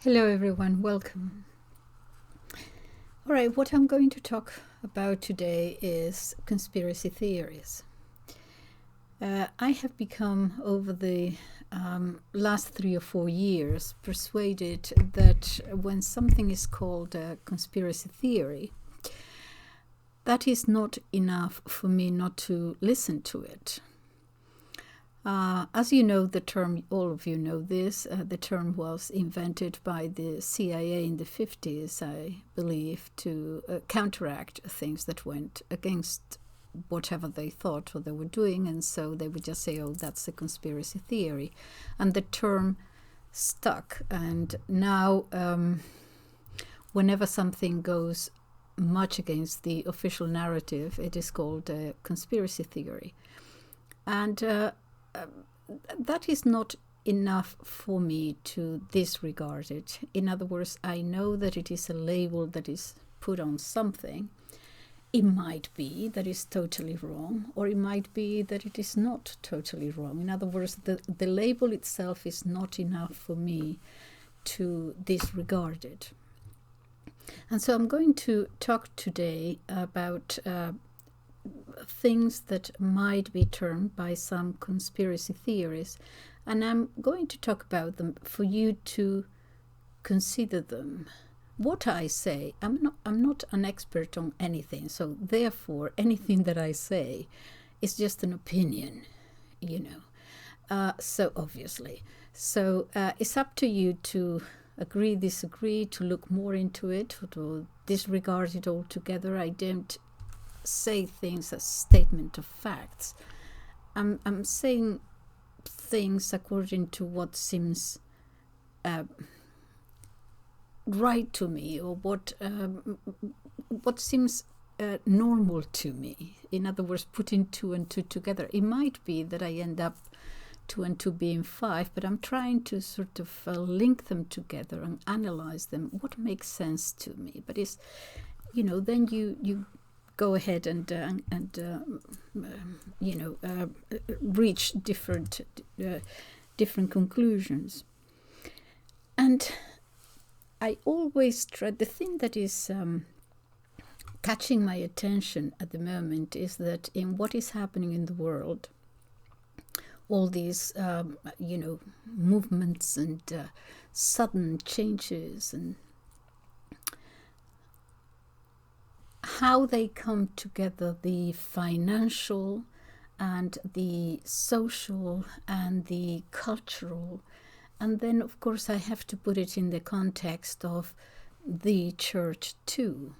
Hello everyone, welcome. All right, what I'm going to talk about today is conspiracy theories. I have become, over the last 3 or 4 years, persuaded that when something is called a conspiracy theory, that is not enough for me not to listen to it. As you know, the term, all of you know this, the term was invented by the CIA in the 50s, I believe, to counteract things that went against whatever they thought or they were doing. And so they would just say, oh, that's a conspiracy theory. And the term stuck. And now, whenever something goes much against the official narrative, it is called a conspiracy theory. And that is not enough for me to disregard it. In other words, I know that it is a label that is put on something. It might be that it's totally wrong, or it might be that it is not totally wrong. In other words, the label itself is not enough for me to disregard it. And so I'm going to talk today about things that might be termed by some conspiracy theories, and I'm going to talk about them for you to consider them. What I say, I'm not an expert on anything, so therefore anything that I say is just an opinion, so obviously. So it's up to you to agree, disagree, to look more into it, or to disregard it altogether. I don't say things as statement of facts. I'm saying things according to what seems right to me, or what seems normal to me. In other words, putting 2 and 2 together. It might be that I end up 2 and 2 being 5, but I'm trying to sort of link them together and analyze them. What makes sense to me? But it's, then you go ahead and reach different conclusions. And I always try. The thing that is catching my attention at the moment is that in what is happening in the world, all these movements and sudden changes, and how they come together, the financial and the social and the cultural. And then, of course, I have to put it in the context of the church too.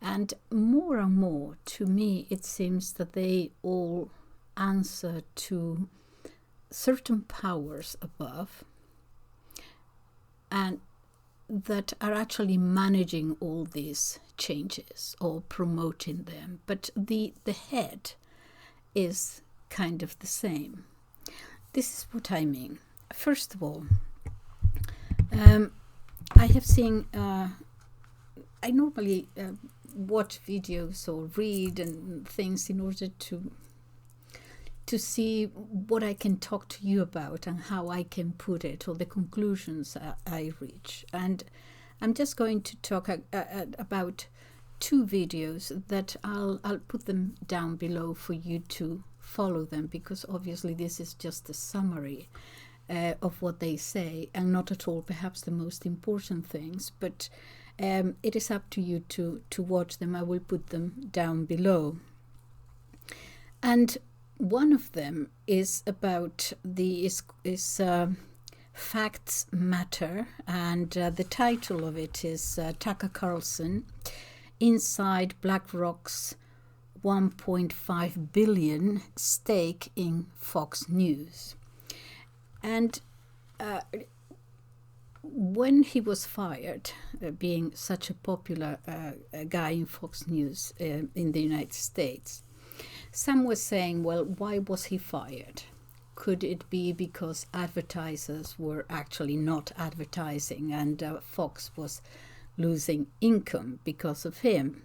And more, to me, it seems that they all answer to certain powers above, and that are actually managing all these changes or promoting them. But the head is kind of the same. This is what I mean. First of all, I have seen, I normally watch videos or read and things in order to see what I can talk to you about and how I can put it, or the conclusions I reach. And I'm just going to talk about 2 videos that I'll put them down below for you to follow them, because obviously this is just a summary of what they say, and not at all perhaps the most important things, but it is up to you to watch them. I will put them down below. And one of them is about Facts Matter, and the title of it is Tucker Carlson, Inside BlackRock's $1.5 billion stake in Fox News. And when he was fired, being such a popular guy in Fox News in the United States, some were saying, well, why was he fired? Could it be because advertisers were actually not advertising and Fox was losing income because of him?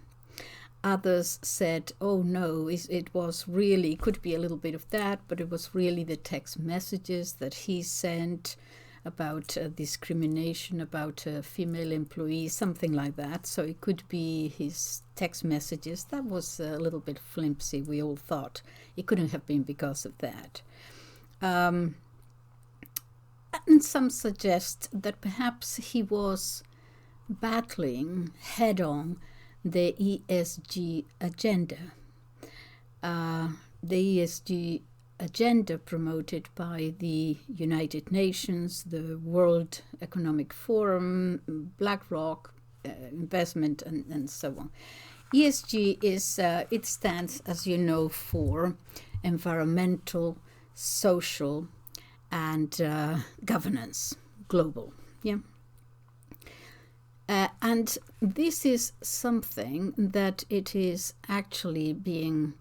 Others said, oh no, it was really, could be a little bit of that, but it was really the text messages that he sent about discrimination, about female employees, something like that. So it could be his text messages. That was a little bit flimsy, we all thought. It couldn't have been because of that. And some suggest that perhaps he was battling head-on the ESG agenda. The ESG agenda promoted by the United Nations, the World Economic Forum, BlackRock, investment, and so on. ESG is, it stands, as you know, for environmental, social, and governance, global. Yeah. And this is something that it is actually being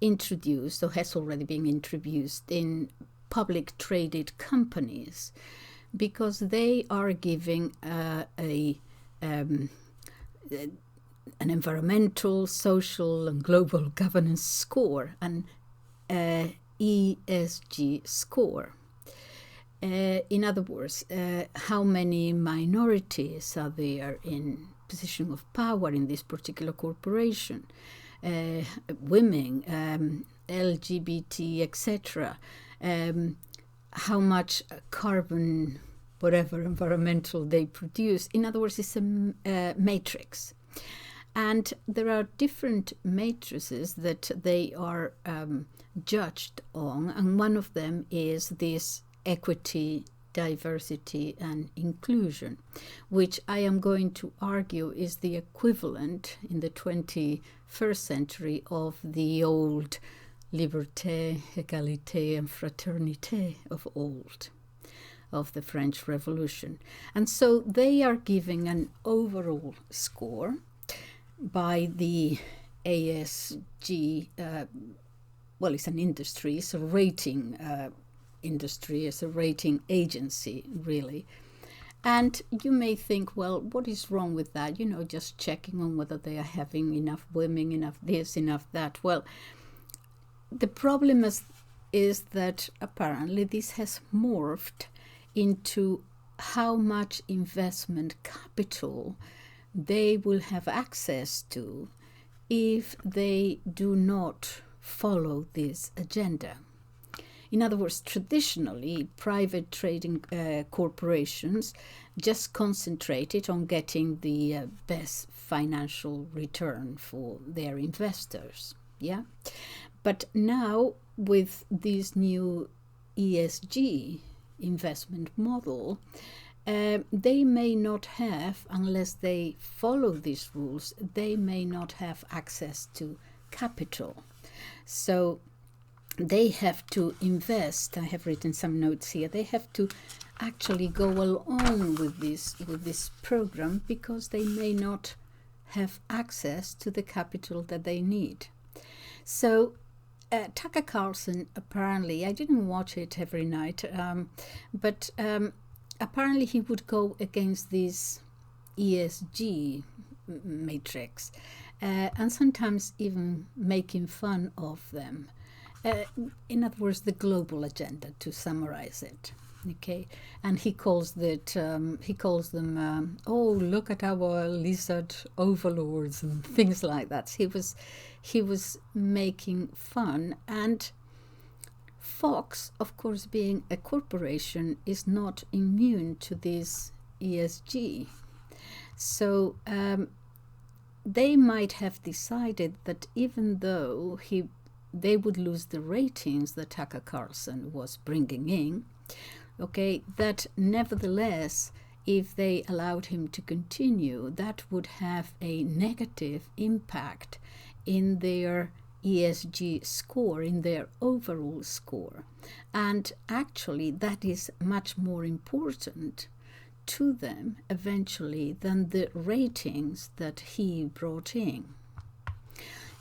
introduced, or has already been introduced, in public traded companies, because they are giving an environmental, social, and global governance score, an ESG score. In other words, how many minorities are there in position of power in this particular corporation? Women, LGBT, etc. How much carbon, whatever environmental they produce. In other words, it's a matrix. And there are different matrices that they are judged on, and one of them is this equity, diversity, and inclusion, which I am going to argue is the equivalent in the 21st century of the old liberté, égalité, and fraternité of old, of the French Revolution. And so they are giving an overall score by the ASG, well, it's an industry, it's a rating industry, it's a rating agency, really. And you may think, well, what is wrong with that? You know, just checking on whether they are having enough women, enough this, enough that. Well, the problem is that apparently this has morphed into how much investment capital they will have access to if they do not follow this agenda. In other words, traditionally, private trading corporations just concentrated on getting the best financial return for their investors. Yeah, but now with this new ESG investment model, they may not have, unless they follow these rules, they may not have access to capital. So they have to invest. I have written some notes here. They have to actually go along with this program because they may not have access to the capital that they need. So Tucker Carlson, apparently, I didn't watch it every night, but apparently he would go against this ESG matrix and sometimes even making fun of them. In other words, the global agenda, to summarize it. Okay, and he calls them, oh, look at our lizard overlords and things like that. He was making fun, and Fox, of course, being a corporation, is not immune to this ESG. So they might have decided that even though they would lose the ratings that Tucker Carlson was bringing in, okay, that nevertheless, if they allowed him to continue, that would have a negative impact in their ESG score, in their overall score. And actually, that is much more important to them eventually than the ratings that he brought in.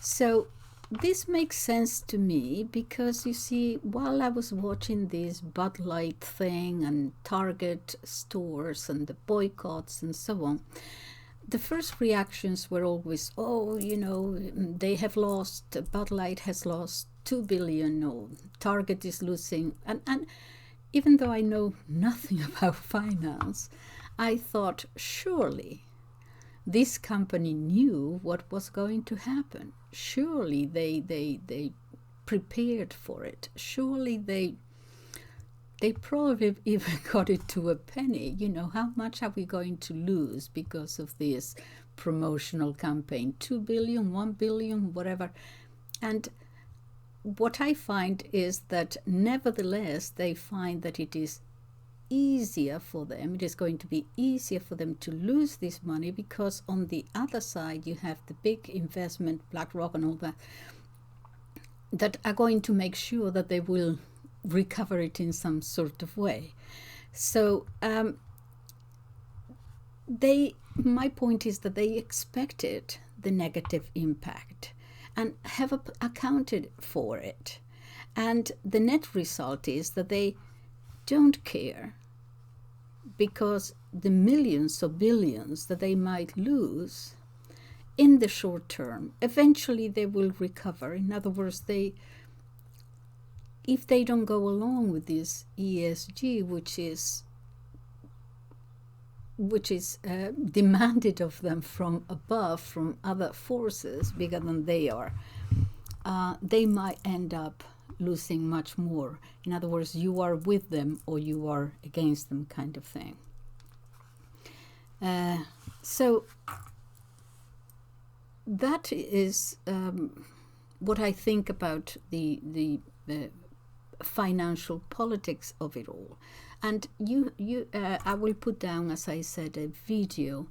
So this makes sense to me because, you see, while I was watching this Bud Light thing and Target stores and the boycotts and so on, the first reactions were always, oh, you know, they have lost, Bud Light has lost 2 billion, or Target is losing. And even though I know nothing about finance, I thought surely this company knew what was going to happen. Surely they prepared for it. Surely they probably even got it to a penny. You know, how much are we going to lose because of this promotional campaign? 2 billion, 1 billion, whatever. And what I find is that nevertheless they find that it is easier for them, it is going to be easier for them to lose this money, because on the other side you have the big investment, BlackRock and all that, that are going to make sure that they will recover it in some sort of way. So my point is that they expected the negative impact and have accounted for it. And the net result is that they don't care, because the millions or billions that they might lose in the short term, eventually they will recover. In other words, if they don't go along with this ESG, which is demanded of them from above, from other forces bigger than they are, they might end up losing much more. In other words, you are with them or you are against them, kind of thing. So that is what I think about the financial politics of it all. And I will put down, as I said, a video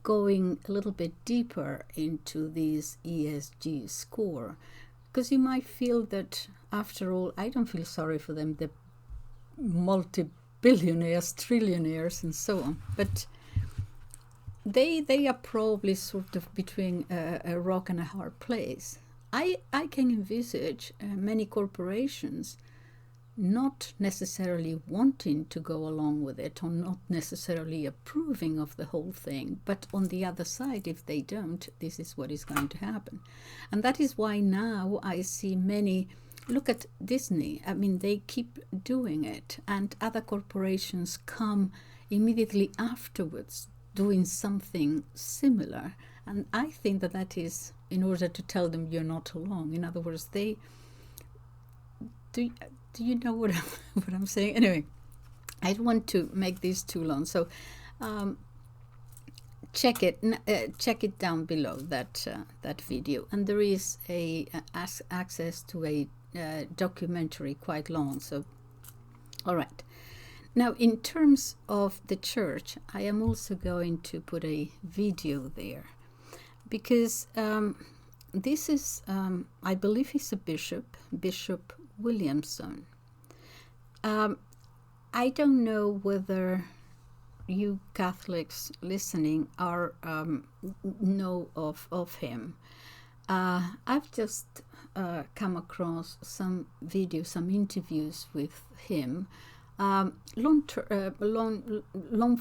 going a little bit deeper into this ESG score, because you might feel that, after all, I don't feel sorry for them, the multi-billionaires, trillionaires, and so on. But they are probably sort of between a rock and a hard place. I can envisage many corporations not necessarily wanting to go along with it, or not necessarily approving of the whole thing, but on the other side, if they don't, this is what is going to happen. And that is why now I see many, look at Disney, I mean, they keep doing it, and other corporations come immediately afterwards doing something similar. And I think that is in order to tell them you're not alone. In other words, do you know what I'm saying? Anyway, I don't want to make this too long, so check it down below, that video, and there is access to a documentary, quite long. So, all right. Now, in terms of the church, I am also going to put a video there, because this is, I believe he's a Bishop Williamson. I don't know whether you Catholics listening are know of him. I've just come across some videos, some interviews with him, long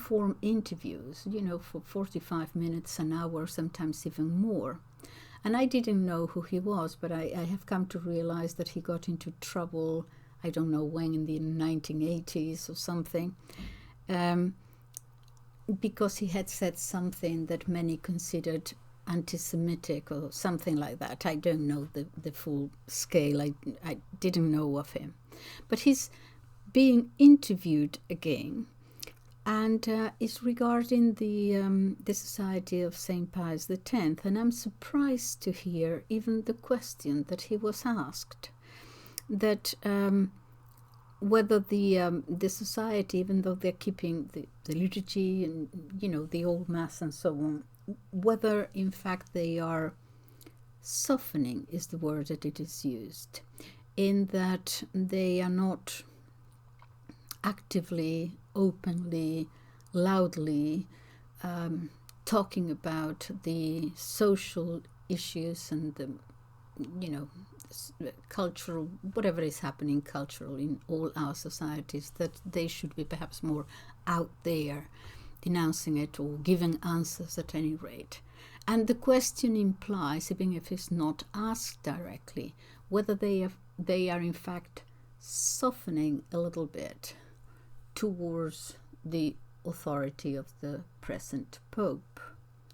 form interviews, for 45 minutes, an hour, sometimes even more. And I didn't know who he was, but I have come to realize that he got into trouble, I don't know when, in the 1980s or something, because he had said something that many considered anti-Semitic or something like that. I don't know the full scale. I didn't know of him. But he's being interviewed again, and is regarding the Society of St. Pius X. And I'm surprised to hear even the question that he was asked, that whether the society, even though they're keeping the liturgy and the old mass and so on, whether in fact they are softening, is the word that it is used, in that they are not actively, openly, loudly talking about the social issues and the cultural, whatever is happening cultural in all our societies, that they should be perhaps more out there denouncing it or giving answers at any rate. And the question implies, even if it's not asked directly, whether they are in fact softening a little bit towards the authority of the present Pope.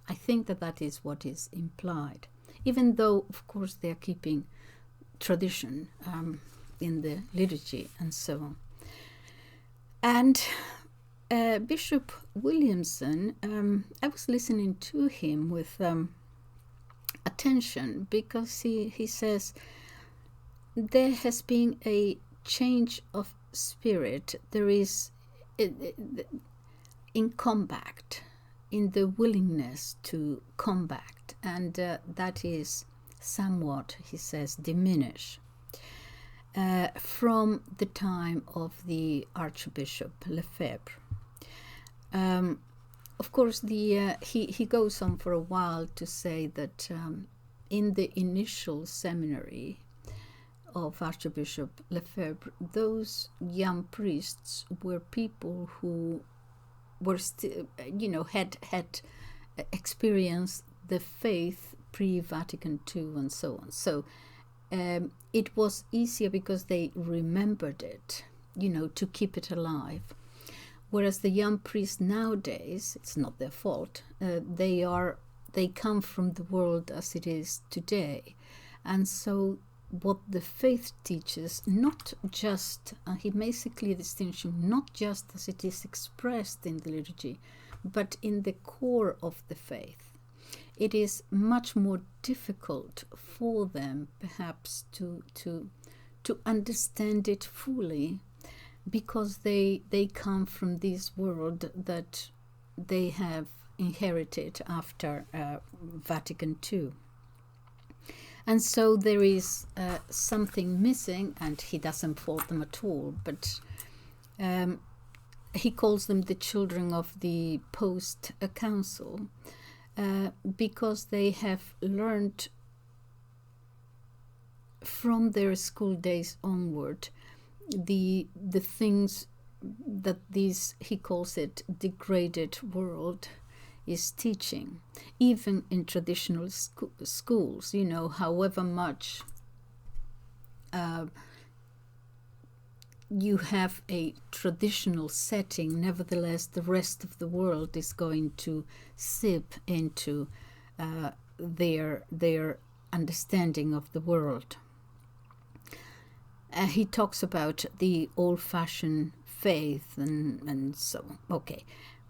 I think that is what is implied, even though, of course, they are keeping tradition in the liturgy and so on. And Bishop Williamson, I was listening to him with attention, because he says there has been a change of spirit. There is in combat, in the willingness to combat, and that is somewhat, he says, diminish from the time of the Archbishop Lefebvre. Of course, he goes on for a while to say that in the initial seminary of Archbishop Lefebvre, those young priests were people who were still, had experienced the faith pre-Vatican II and so on. So it was easier because they remembered it, to keep it alive. Whereas the young priests nowadays, it's not their fault. They come from the world as it is today, and so what the faith teaches, not just, he makes a clear distinction, not just as it is expressed in the liturgy, but in the core of the faith. It is much more difficult for them, perhaps, to understand it fully, because they come from this world that they have inherited after Vatican II. And so there is something missing, and he doesn't fault them at all, but he calls them the children of the post-council, because they have learned from their school days onward the things that this, he calls it, degraded world is teaching, even in traditional schools, however much you have a traditional setting, nevertheless the rest of the world is going to sip into their understanding of the world. He talks about the old-fashioned faith and so on. Okay,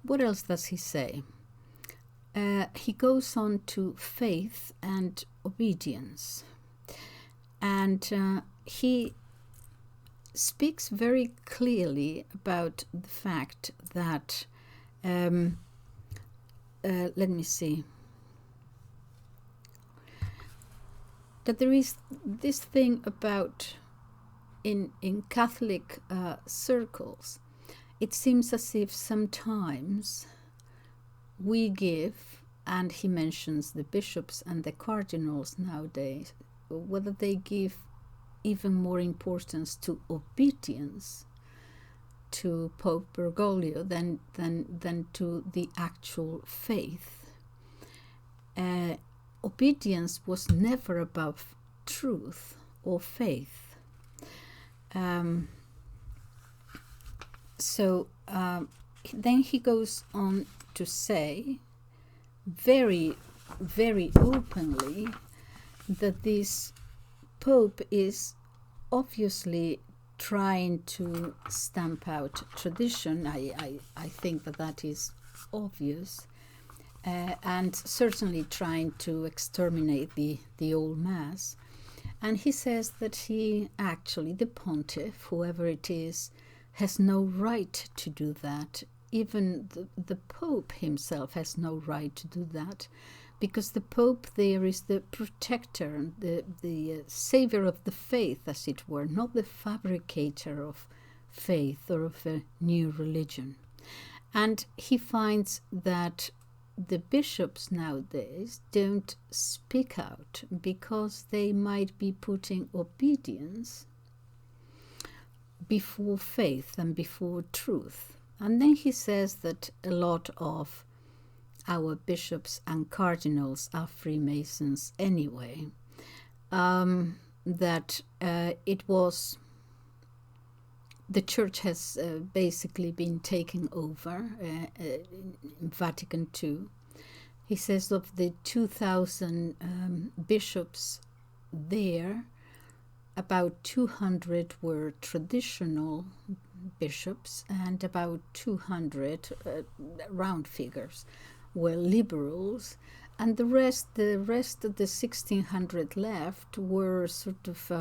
what else does he say? He goes on to faith and obedience, and he speaks very clearly about the fact that let me see, that there is this thing about in Catholic circles, it seems as if sometimes we give, and he mentions the bishops and the cardinals nowadays, whether they give even more importance to obedience to Pope Bergoglio than to the actual faith. Obedience was never above truth or faith. So then he goes on to say very, very openly that this Pope is obviously trying to stamp out tradition. I think that is obvious, and certainly trying to exterminate the old Mass. And he says that he actually, the pontiff, whoever it is, has no right to do that. Even the Pope himself has no right to do that, because the Pope there is the protector, the savior of the faith, as it were, not the fabricator of faith or of a new religion. And he finds that the bishops nowadays don't speak out because they might be putting obedience before faith and before truth. And then he says that a lot of our bishops and cardinals are Freemasons anyway, that it was the church has basically been taken over in Vatican II. He says of the 2,000 bishops there, about 200 were traditional bishops and about 200, round figures, were liberals, and the rest of the 1,600 left were sort of,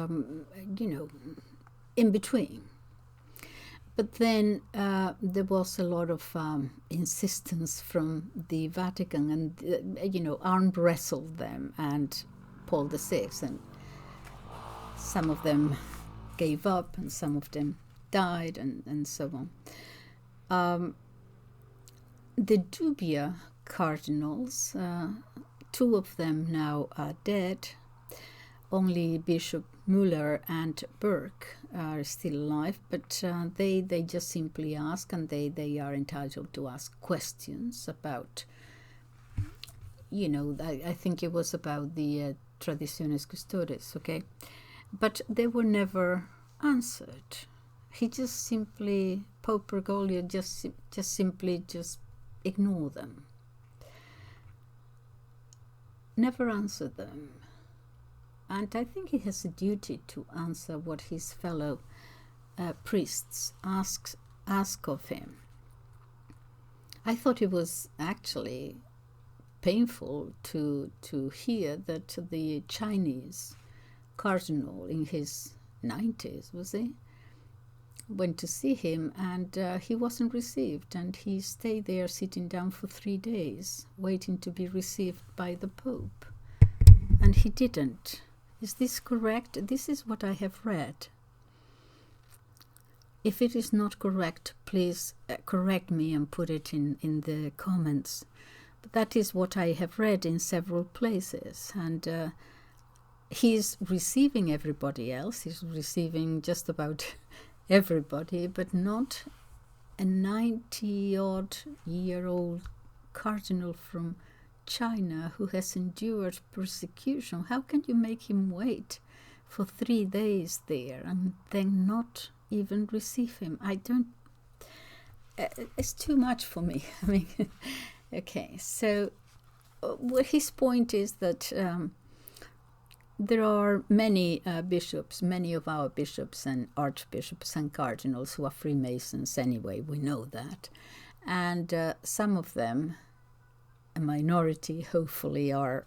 in between. But then there was a lot of insistence from the Vatican and, arm wrestled them and Paul VI, and some of them gave up and some of them died and so on. The Dubia cardinals, two of them now are dead. Only Bishop Müller and Burke are still alive, but they just simply ask, and they are entitled to ask questions about, I think it was about the Traditiones Custodes, okay? But they were never answered. He just simply, Pope Bergoglio just simply ignored them. Never answered them. And I think he has a duty to answer what his fellow priests ask of him. I thought it was actually painful to hear that the Chinese cardinal in his 90s, was he, went to see him, and he wasn't received, and he stayed there sitting down for 3 days waiting to be received by the Pope, and he didn't. Is this correct? This is what I have read. If it is not correct, please correct me and put it in the comments. But that is what I have read in several places, and he's receiving everybody else. He's receiving just about everybody, but not a 90-odd-year-old cardinal from China who has endured persecution. How can you make him wait for 3 days there and then not even receive him? I don't... it's too much for me. I mean, okay, so his point is that there are many bishops, many of our bishops and archbishops and cardinals who are Freemasons anyway, we know that. And some of them, a minority, hopefully, are,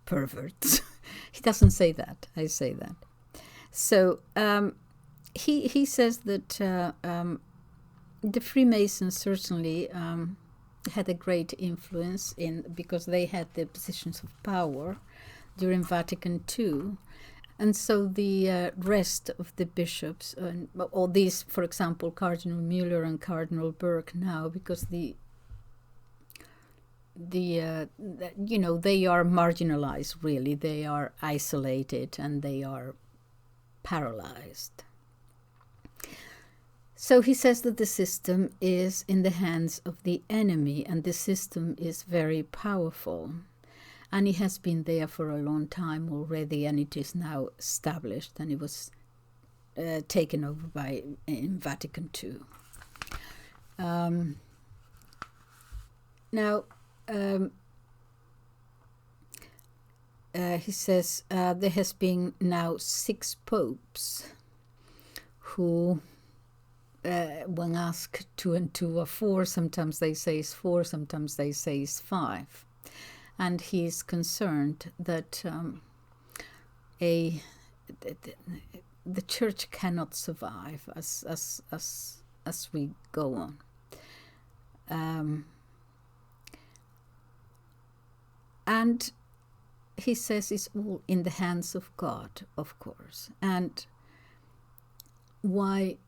perverts. He doesn't say that, I say that. So he says that the Freemasons certainly had a great influence because they had the positions of power during Vatican II, and so the rest of the bishops, or these, for example, Cardinal Müller and Cardinal Burke now, because they are marginalized, really, they are isolated and they are paralyzed. So he says that the system is in the hands of the enemy, and the system is very powerful. And it has been there for a long time already, and it is now established, and it was taken over in Vatican II. He says there has been now 6 popes who... when asked 2 and 2 are 4, sometimes they say it's 4, sometimes they say it's 5. And he is concerned that the church cannot survive as we go on. And he says it's all in the hands of God, of course. And why...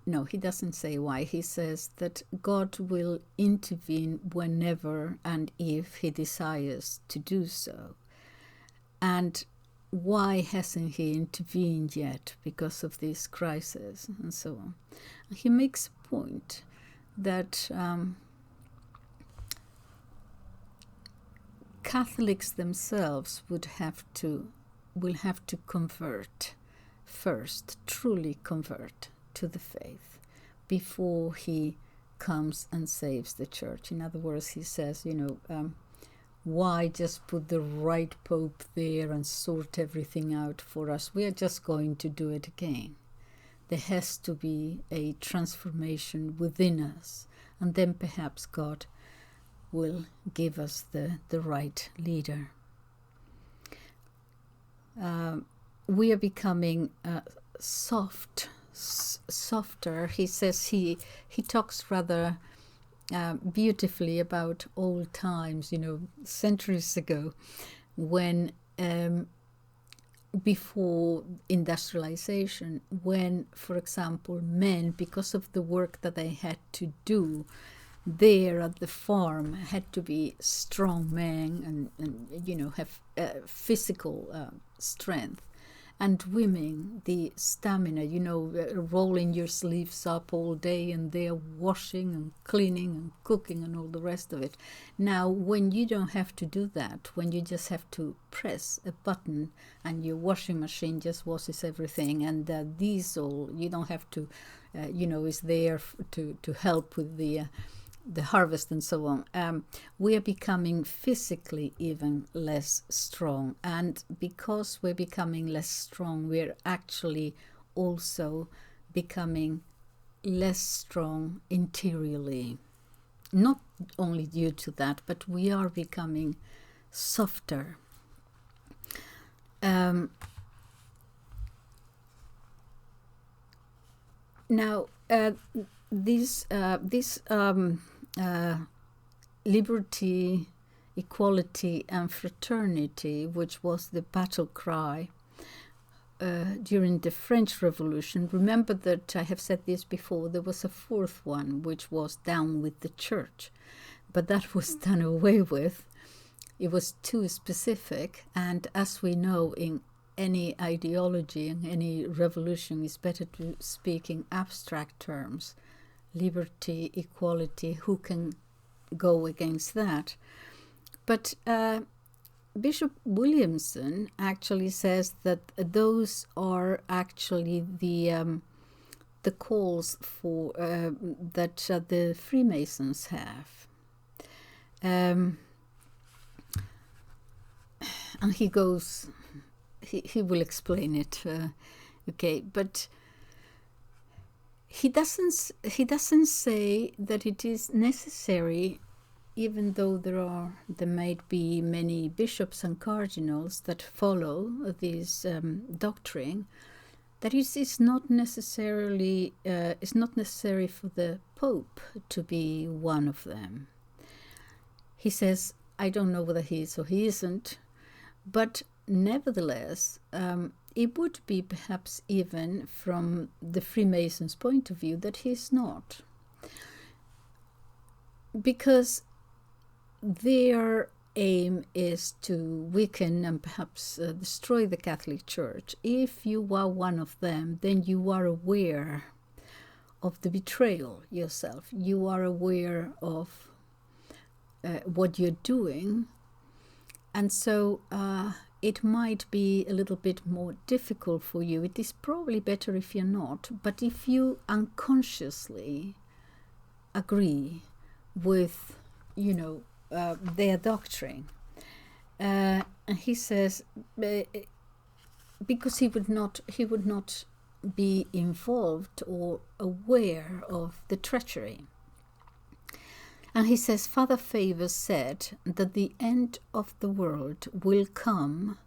No, he doesn't say why. He says that God will intervene whenever and if he desires to do so. And why hasn't he intervened yet? Because of this crisis and so on. He makes a point that Catholics themselves will have to convert first truly convert to the faith before he comes and saves the church. In other words, he says, why just put the right pope there and sort everything out for us? We are just going to do it again. There has to be a transformation within us, and then perhaps God will give us the right leader. We are becoming softer. He says he talks rather beautifully about old times, centuries ago, when before industrialization, when, for example, men, because of the work that they had to do there at the farm, had to be strong men and have physical strength. And women, the stamina, rolling your sleeves up all day and they're washing and cleaning and cooking and all the rest of it. Now, when you don't have to do that, when you just have to press a button and your washing machine just washes everything, and diesel, you don't have to, is there to help with the harvest and so on, we are becoming physically even less strong. And because we're becoming less strong, we're actually also becoming less strong interiorly. Not only due to that, but we are becoming softer. Now, this liberty, equality, and fraternity, which was the battle cry during the French Revolution. Remember that I have said this before, there was a fourth one, which was down with the church, but that was done away with. It was too specific, and as we know, in any ideology and any revolution, it's better to speak in abstract terms. Liberty, equality, who can go against that? But Bishop Williamson actually says that those are actually the calls for that the Freemasons have. And he goes, he will explain it, okay, but he doesn't say that it is necessary, even though there might be many bishops and cardinals that follow this doctrine, that it is not necessarily it's not necessary for the Pope to be one of them. He says, I don't know whether he is or he isn't, but nevertheless, it would be perhaps even from the Freemasons' point of view that he's not. Because their aim is to weaken and perhaps destroy the Catholic Church. If you are one of them, then you are aware of the betrayal yourself. You are aware of what you're doing. And so it might be a little bit more difficult for you. It is probably better if you're not. But if you unconsciously agree with, their doctrine, and he says, because he would not be involved or aware of the treachery. And he says, Father Faber said that the end of the world will come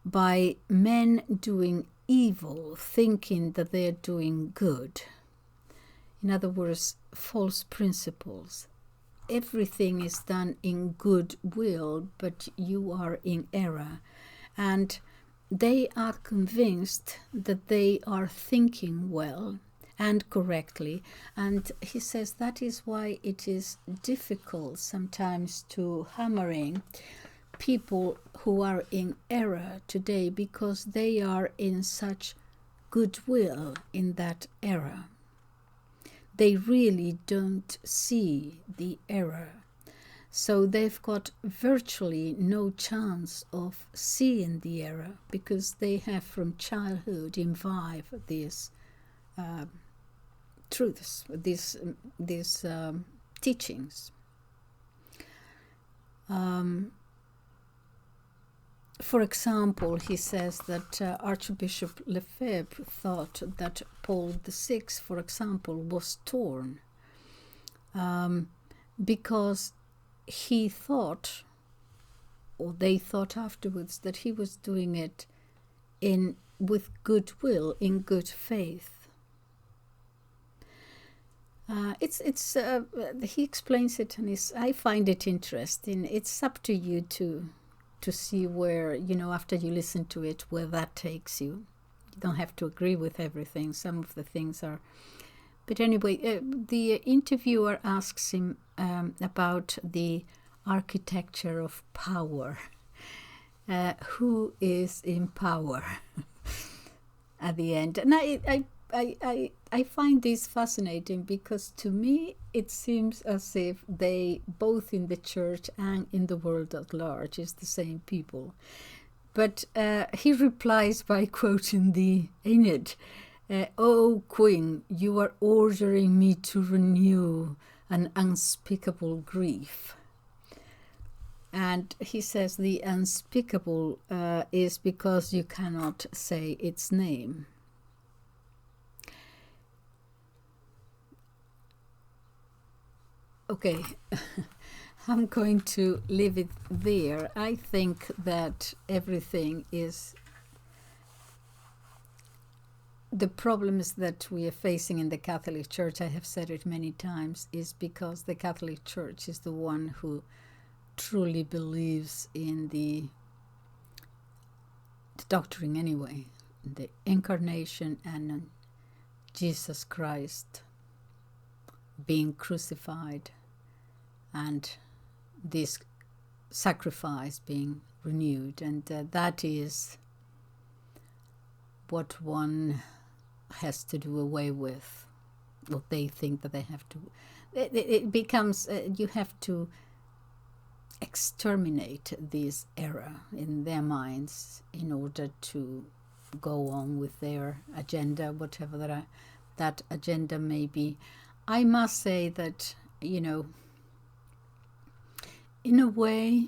by men doing evil, thinking that they are doing good. In other words, false principles. Everything is done in good will, but you are in error. And they are convinced that they are thinking well and correctly. And he says that is why it is difficult sometimes to hammering people who are in error today, because they are in such goodwill in that error. They really don't see the error. So they've got virtually no chance of seeing the error, because they have from childhood imbibed these truths, these teachings. For example, he says that Archbishop Lefebvre thought that Paul VI, for example, was torn because he thought, or they thought afterwards, that he was doing it with goodwill, in good faith. He explains it, and I find it interesting. It's up to you to see where, after you listen to it, where that takes you. You don't have to agree with everything. Some of the things are... But anyway, the interviewer asks him about the architecture of power. Who is in power at the end? And I find this fascinating, because to me it seems as if they, both in the church and in the world at large, is the same people. But he replies by quoting the Aeneid. "O Queen, you are ordering me to renew an unspeakable grief." And he says the unspeakable is because you cannot say its name. Okay, I'm going to leave it there. I think that everything is... The problems that we are facing in the Catholic Church, I have said it many times, is because the Catholic Church is the one who truly believes in the doctrine anyway, the incarnation and Jesus Christ being crucified and this sacrifice being renewed. And that is what one has to do away with, what they think that they have to. It becomes, you have to exterminate this error in their minds in order to go on with their agenda, whatever that agenda may be. I must say that, in a way,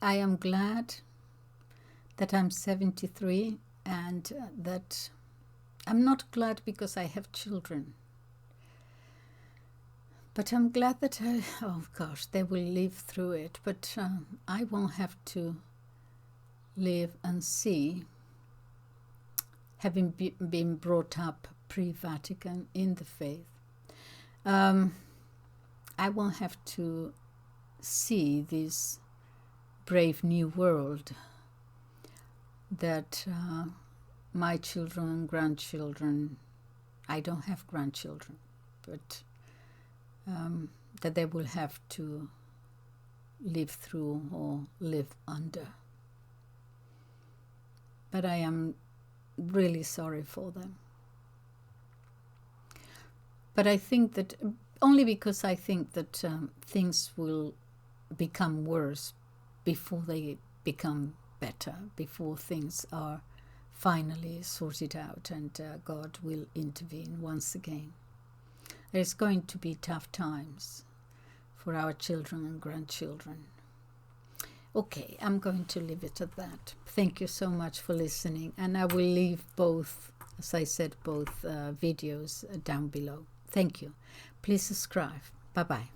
I am glad that I'm 73, and that I'm not glad because I have children. But I'm glad that they will live through it. But I won't have to live and see, having been brought up pre-Vatican in the faith. I won't have to see this brave new world that my children and grandchildren, I don't have grandchildren, but that they will have to live through or live under. But I am really sorry for them. But I think that, only because I think that things will become worse before they become better, before things are finally sorted out and God will intervene once again. There's going to be tough times for our children and grandchildren. Okay, I'm going to leave it at that. Thank you so much for listening, and I will leave both, as I said, both videos down below. Thank you. Please subscribe. Bye-bye.